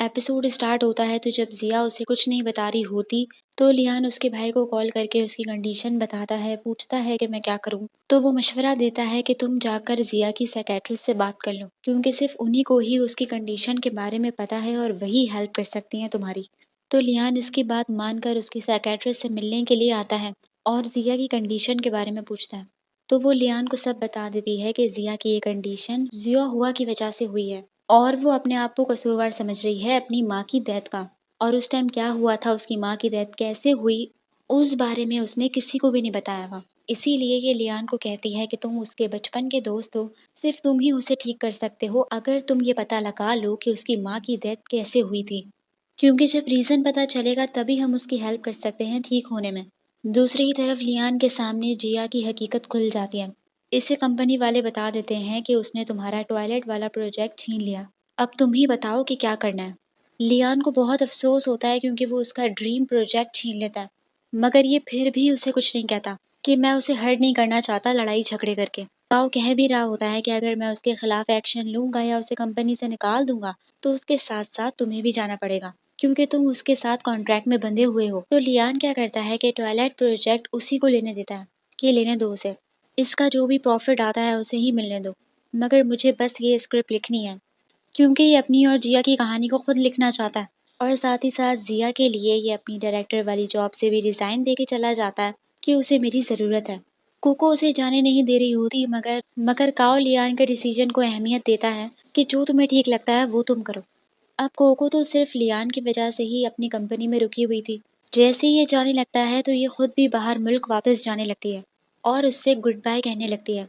Episode start होता है तो जब जिया उसे कुछ नहीं बता रही होती तो लियान उसके भाई को कॉल करके उसकी कंडीशन बताता है, पूछता है कि मैं क्या करूं। तो वो मशवरा देता है कि तुम जाकर जिया की साइकेट्रिस्ट से बात कर लो, क्योंकि सिर्फ उन्हीं को ही उसकी कंडीशन के बारे में पता है और वही हेल्प कर सकती हैं तुम्हारी। तो लियान इसकी बात मानकर उसकी साइकेट्रिस्ट से मिलने के लिए आता है और जिया की कंडीशन के बारे में पूछता है। तो वो लियान को सब बता देती है कि जिया की ये कंडीशन जिया हुआ की वजह से हुई है और वो अपने आप को कसूरवार समझ रही है अपनी माँ की डेथ का। और उस टाइम क्या हुआ था, उसकी माँ की डेथ कैसे हुई, उस बारे में उसने किसी को भी नहीं बताया हुआ। इसीलिए ये लियान को कहती है कि तुम उसके बचपन के दोस्त हो, सिर्फ तुम ही उसे ठीक कर सकते हो अगर तुम ये पता लगा लो कि उसकी माँ की डेथ कैसे हुई थी, क्योंकि जब रीजन पता चलेगा तभी हम उसकी हेल्प कर सकते हैं ठीक होने में। दूसरी ही तरफ लियान के सामने जिया की हकीकत खुल जाती है। इसे कंपनी वाले बता देते हैं कि उसने तुम्हारा टॉयलेट वाला प्रोजेक्ट छीन लिया, अब तुम ही बताओ कि क्या करना है। लियान को बहुत अफसोस होता है क्योंकि वो उसका ड्रीम प्रोजेक्ट छीन लेता है, मगर ये फिर भी उसे कुछ नहीं कहता कि मैं उसे हर्ट नहीं करना चाहता लड़ाई झगड़े करके। ताओ कह भी रहा होता है कि अगर मैं उसके खिलाफ एक्शन लूंगा या उसे कंपनी से निकाल दूंगा तो उसके साथ साथ तुम्हें भी जाना पड़ेगा, क्योंकि तुम उसके साथ कॉन्ट्रैक्ट में बंधे हुए हो। तो लियान क्या करता है कि टॉयलेट प्रोजेक्ट उसी को लेने देता है कि लेने दो उसे, इसका जो भी प्रॉफिट आता है उसे ही मिलने दो, मगर मुझे बस ये स्क्रिप्ट लिखनी है, क्योंकि ये अपनी और जिया की कहानी को खुद लिखना चाहता है। और साथ ही साथ जिया के लिए ये अपनी डायरेक्टर वाली जॉब से भी रिजाइन दे के चला जाता है कि उसे मेरी ज़रूरत है। कोको उसे जाने नहीं दे रही होती, मगर मगर काओ लियान के डिसीजन को अहमियत देता है कि जो तुम्हें ठीक लगता है वो तुम करो। अब कोको तो सिर्फ लियान की वजह से ही अपनी कंपनी में रुकी हुई थी। जैसे ही ये जाने लगता है तो ये खुद भी बाहर मुल्क वापस जाने लगती है और उससे गुड बाय कहने लगती है।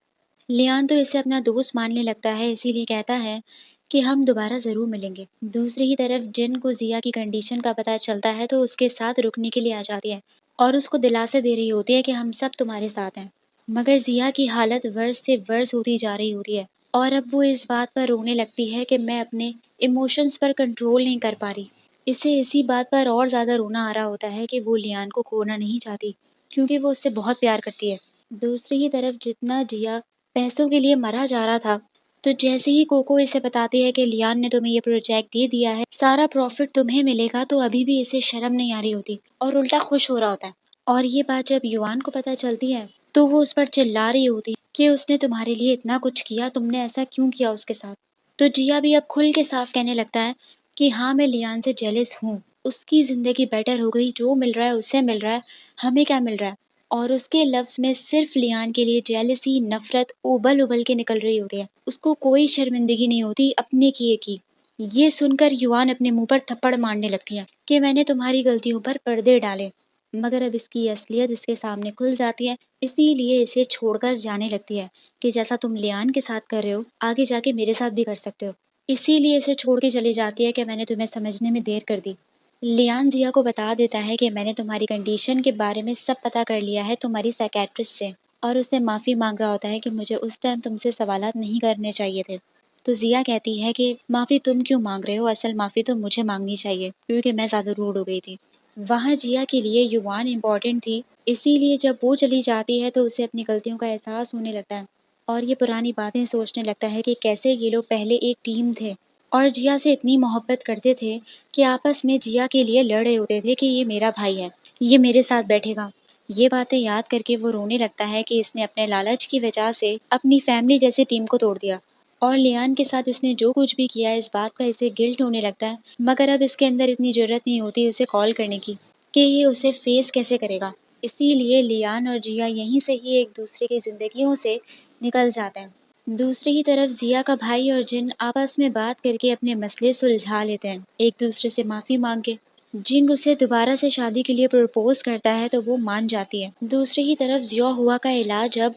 लियान तो इसे अपना दोस्त मानने लगता है, इसीलिए कहता है कि हम दोबारा ज़रूर मिलेंगे। दूसरी ही तरफ जिन को जिया की कंडीशन का पता चलता है तो उसके साथ रुकने के लिए आ जाती है और उसको दिलासा दे रही होती है कि हम सब तुम्हारे साथ हैं। मगर जिया की हालत वर्ष से वर्ष होती जा रही होती है और अब वो इस बात पर रोने लगती है कि मैं अपने इमोशंस पर कंट्रोल नहीं कर पा रही। इसे इसी बात पर और ज़्यादा रोना आ रहा होता है कि वो लियान को खोना नहीं चाहती, क्योंकि वो उससे बहुत प्यार करती है। दूसरी ही तरफ जितना जिया पैसों के लिए मरा जा रहा था, तो जैसे ही कोको इसे बताती है कि लियान ने तुम्हें ये प्रोजेक्ट दे दिया है, सारा प्रॉफिट तुम्हें मिलेगा, तो अभी भी इसे शर्म नहीं आ रही होती और उल्टा खुश हो रहा होता है। और ये बात जब युआन को पता चलती है तो वो उस पर चिल्ला रही होती कि उसने तुम्हारे लिए इतना कुछ किया, तुमने ऐसा क्यों किया उसके साथ। तो जिया भी अब खुल के साफ कहने लगता है कि हाँ, मैं लियान से जेलस हूँ, उसकी जिंदगी बेटर हो गई, जो मिल रहा है उससे मिल रहा है, हमें क्या मिल रहा है। और उसके लफ्ज में सिर्फ लियान के लिए जेलसी नफरत उबल उबल के निकल रही होती है, उसको कोई शर्मिंदगी नहीं होती अपने किए की। ये सुनकर युआन अपने मुंह पर थप्पड़ मारने लगती है कि मैंने तुम्हारी गलतियों पर पर्दे डाले, मगर अब इसकी असलियत इसके सामने खुल जाती है, इसीलिए इसे छोड़कर जाने लगती है कि जैसा तुम लियान के साथ कर रहे हो आगे जाके मेरे साथ भी कर सकते हो। इसीलिए इसे छोड़ के चली जाती है कि मैंने तुम्हें समझने में देर कर दी। लियान जिया को बता देता है कि मैंने तुम्हारी कंडीशन के बारे में सब पता कर लिया है तुम्हारी साइकेट्रिस्ट से, और उससे माफ़ी मांग रहा होता है कि मुझे उस टाइम तुमसे सवालात नहीं करने चाहिए थे। तो जिया कहती है कि माफ़ी तुम क्यों मांग रहे हो, असल माफ़ी तो मुझे मांगनी चाहिए क्योंकि मैं ज़्यादा रूड हो गई थी। वहाँ जिया के लिए युवान इम्पोर्टेंट थी, इसीलिए जब वो चली जाती है तो उसे अपनी गलतियों का एहसास होने लगता है और ये पुरानी बातें सोचने लगता है कि कैसे ये लोग पहले एक टीम थे और जिया से इतनी मोहब्बत करते थे कि आपस में जिया के लिए लड़ रहे होते थे कि ये मेरा भाई है, ये मेरे साथ बैठेगा। ये बातें याद करके वो रोने लगता है कि इसने अपने लालच की वजह से अपनी फैमिली जैसी टीम को तोड़ दिया और लियान के साथ इसने जो कुछ भी किया इस बात का इसे गिल्ट होने लगता है, मगर अब इसके अंदर इतनी जरूरत नहीं होती उसे कॉल करने की कि ये उसे फेस कैसे करेगा। इसीलिए लियान और जिया यहीं से ही एक दूसरे की जिंदगियों से निकल जाते हैं। दूसरी ही तरफ जिया का भाई और जिन आपस में बात करके अपने मसले सुलझा लेते हैं, एक दूसरे से माफी मांग के। जिंग उसे दोबारा से शादी के लिए प्रपोज करता है तो वो मान जाती है। दूसरी ही तरफ जिया हुआ का इलाज अब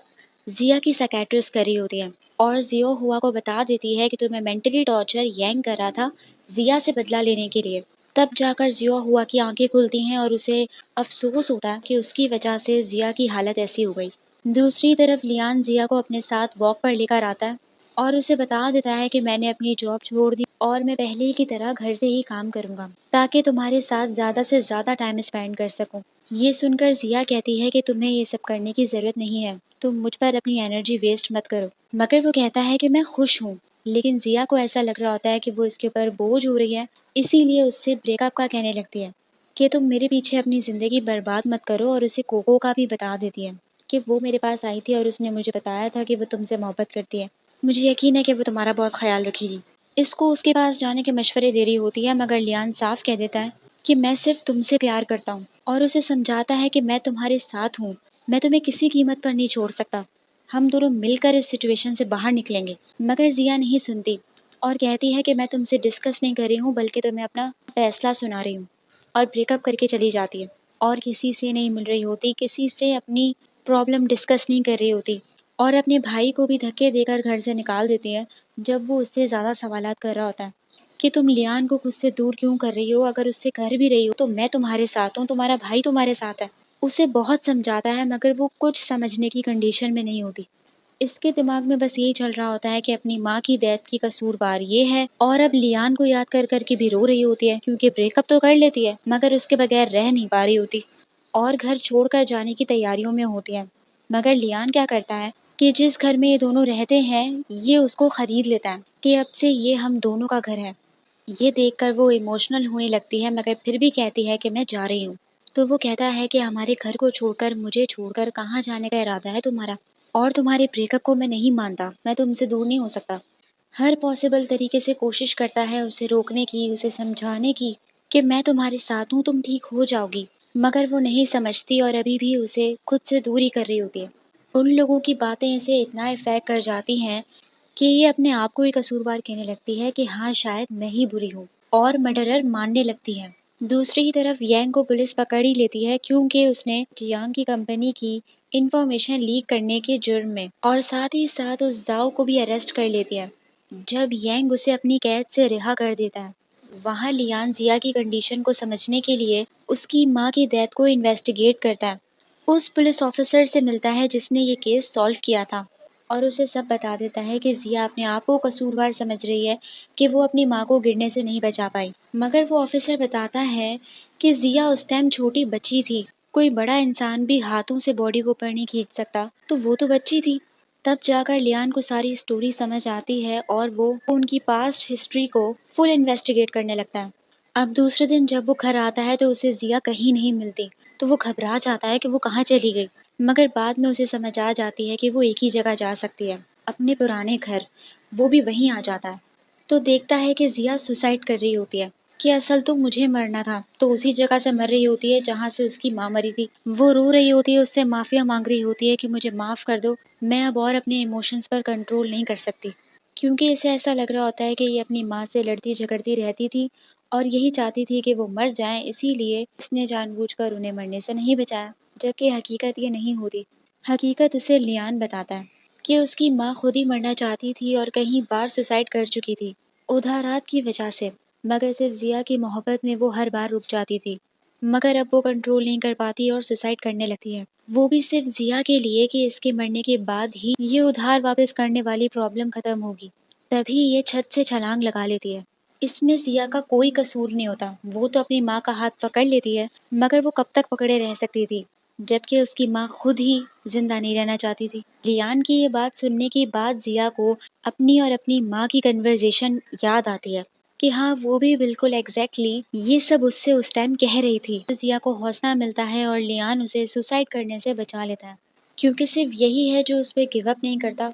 जिया की साइकेट्रिस्ट कर रही होती है और जियो हुआ को बता देती है कि तुम्हें मेंटली टॉर्चर यंग कर रहा था जिया से बदला लेने के लिए। तब जाकर जियो हुआ की आंखें खुलती हैं और उसे अफसोस होता है कि उसकी वजह से जिया की हालत ऐसी हो गई। दूसरी तरफ लियान जिया को अपने साथ वॉक पर लेकर आता है और उसे बता देता है कि मैंने अपनी जॉब छोड़ दी और मैं पहले की तरह घर से ही काम करूंगा ताकि तुम्हारे साथ ज्यादा से ज्यादा टाइम स्पेंड कर सकूं। ये सुनकर जिया कहती है कि तुम्हें ये सब करने की जरूरत नहीं है, तुम मुझ पर अपनी एनर्जी वेस्ट मत करो। मगर वो कहता है कि मैं खुश हूँ, लेकिन जिया को ऐसा लग रहा होता है कि वो इसके ऊपर बोझ हो रही है, इसीलिए उससे ब्रेकअप का कहने लगती है कि तुम मेरे पीछे अपनी ज़िंदगी बर्बाद मत करो, और उसे कोको का भी बता देती है कि वो मेरे पास आई थी और उसने मुझे बताया था कि वो तुमसे मोहब्बत करती है। मुझे यकीन है कि वो तुम्हारा बहुत ख्याल रखेगी। इसको उसके पास जाने के मशवरे दे रही होती है, मगर लियान साफ कह देता है कि मैं सिर्फ तुमसे प्यार करता हूँ, और उसे समझाता है कि मैं तुम्हारे साथ हूँ, मैं तुम्हें किसी कीमत पर नहीं छोड़ सकता, हम दोनों मिलकर इस सिचुएशन से बाहर निकलेंगे। मगर जिया नहीं सुनती और कहती है कि मैं तुमसे डिस्कस नहीं कर रही हूँ, बल्कि तुम्हें अपना फैसला सुना रही हूँ, और ब्रेकअप करके चली जाती है। और किसी से नहीं मिल रही होती, किसी से अपनी प्रॉब्लम डिस्कस नहीं कर रही होती, और अपने भाई को भी धक्के देकर घर से निकाल देती है जब वो उससे ज़्यादा सवालात कर रहा होता है कि तुम लियान को खुद से दूर क्यों कर रही हो, अगर उससे कर भी रही हो तो मैं तुम्हारे साथ हूँ, तुम्हारा भाई तुम्हारे साथ है। उसे बहुत समझाता है, मगर वो कुछ समझने की कंडीशन में नहीं होती। इसके दिमाग में बस यही चल रहा होता है कि अपनी माँ की डेथ की कसूरवार ये है, और अब लियान को याद कर कर के भी रो रही होती है, क्योंकि ब्रेकअप तो कर लेती है मगर उसके बगैर रह नहीं पा रही होती, और घर छोड़कर जाने की तैयारियों में होती है। मगर लियान क्या करता है कि जिस घर में ये दोनों रहते हैं ये उसको खरीद लेता है कि अब से ये हम दोनों का घर है। ये देखकर वो इमोशनल होने लगती है, मगर फिर भी कहती है कि मैं जा रही हूँ। तो वो कहता है कि हमारे घर को छोड़कर, मुझे छोड़कर कहाँ जाने का इरादा है तुम्हारा, और तुम्हारे ब्रेकअप को मैं नहीं मानता, मैं तुमसे दूर नहीं हो सकता। हर पॉसिबल तरीके से कोशिश करता है उसे रोकने की, उसे समझाने की कि मैं तुम्हारे साथ हूँ, तुम ठीक हो जाओगी। मगर वो नहीं समझती और अभी भी उसे खुद से दूरी कर रही होती है। उन लोगों की बातें इसे इतना इफेक्ट कर जाती हैं कि ये अपने आप को ही कसूरवार कहने लगती है कि हाँ शायद मैं ही बुरी हूँ, और मर्डरर मानने लगती है। दूसरी ही तरफ यांग को पुलिस पकड़ ही लेती है, क्योंकि उसने जियांग की कंपनी की इंफॉर्मेशन लीक करने के जुर्म में, और साथ ही साथ उस जाओ को भी अरेस्ट कर लेती है। जब यांग उसे अपनी कैद से रिहा कर देता है, वहाँ लियान जिया की कंडीशन को समझने के लिए उसकी माँ की डेथ को इन्वेस्टिगेट करता है। उस पुलिस ऑफिसर से मिलता है जिसने ये केस सॉल्व किया था, और उसे सब बता देता है कि जिया अपने आप को कसूरवार समझ रही है कि वो अपनी माँ को गिरने से नहीं बचा पाई। मगर वो ऑफिसर बताता है कि जिया उस टाइम छोटी बच्ची थी, कोई बड़ा इंसान भी हाथों से बॉडी को ऊपर नहीं खींच सकता, तो वो तो बच्ची थी। तब जाकर लियान को सारी स्टोरी समझ आती है, और वो उनकी पास्ट हिस्ट्री को फुल इन्वेस्टिगेट करने लगता है। अब दूसरे दिन जब वो घर आता है तो उसे जिया कहीं नहीं मिलती, तो वो घबरा जाता है कि वो कहाँ चली गई। मगर बाद में उसे समझ आ जाती है कि वो एक ही जगह जा सकती है, अपने पुराने घर। वो भी वहीं आ जाता है, तो देखता है कि जिया सुसाइड कर रही होती है, कि असल तो मुझे मरना था, तो उसी जगह से मर रही होती है जहाँ से उसकी माँ मरी थी। वो रो रही होती है, उससे माफिया मांग रही होती है कि मुझे माफ कर दो, मैं अब और अपने इमोशंस पर कंट्रोल नहीं कर सकती। क्योंकि इसे ऐसा लग रहा होता है कि ये अपनी माँ से लड़ती झगड़ती रहती थी, और यही चाहती थी कि वो मर जाएं, इसीलिए इसने जानबूझकर उन्हें मरने से नहीं बचाया। जबकि हकीकत ये नहीं होती। हकीकत उसे लियान बताता है कि उसकी माँ खुद ही मरना चाहती थी और कई बार सुसाइड कर चुकी थी, उधारात की वजह से। मगर सिर्फ जिया की मोहब्बत में वो हर बार रुक जाती थी। मगर अब वो कंट्रोल नहीं कर पाती और सुसाइड करने लगती है, वो भी सिर्फ जिया के लिए कि इसके मरने के बाद ही ये उधार वापस करने वाली प्रॉब्लम खत्म होगी। तभी ये छत से छलांग लगा लेती है। इसमें जिया का कोई कसूर नहीं होता, वो तो अपनी माँ का हाथ पकड़ लेती है, मगर वो कब तक पकड़े रह सकती थी, जबकि उसकी माँ खुद ही जिंदा नहीं रहना चाहती थी। लियान की ये बात सुनने के बाद जिया को अपनी और अपनी माँ की कन्वर्सेशन याद आती है कि हाँ वो भी बिल्कुल एग्जैक्टली ये सब उससे उस टाइम कह रही थी। जिया को हौसला मिलता है और लियान उसे सुसाइड करने से बचा लेता है, क्योंकि सिर्फ यही है जो उस पर गिव अप नहीं करता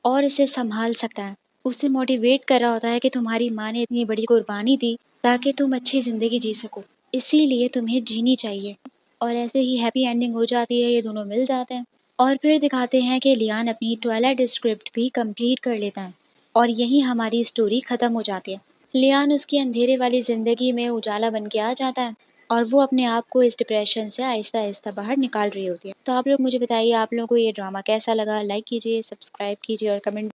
और इसे संभाल सकता है। उसे मोटिवेट कर रहा होता है कि तुम्हारी माँ ने इतनी बड़ी कुर्बानी दी ताकि तुम अच्छी जिंदगी जी सको, इसीलिए तुम्हें जीनी चाहिए। और ऐसे ही हैप्पी एंडिंग हो जाती है, ये दोनों मिल जाते हैं। और फिर दिखाते हैं कि लियान अपनी ट्वाइलाइट स्क्रिप्ट भी कंप्लीट कर लेता है, और यही हमारी स्टोरी खत्म हो जाती है। लियान उसकी अंधेरे वाली जिंदगी में उजाला बन के आ जाता है, और वो अपने आप को इस डिप्रेशन से आहिस्ता आहिस्ता बाहर निकाल रही होती है। तो आप लोग मुझे बताइए, आप लोगों को ये ड्रामा कैसा लगा? लाइक कीजिए, सब्सक्राइब कीजिए और कमेंट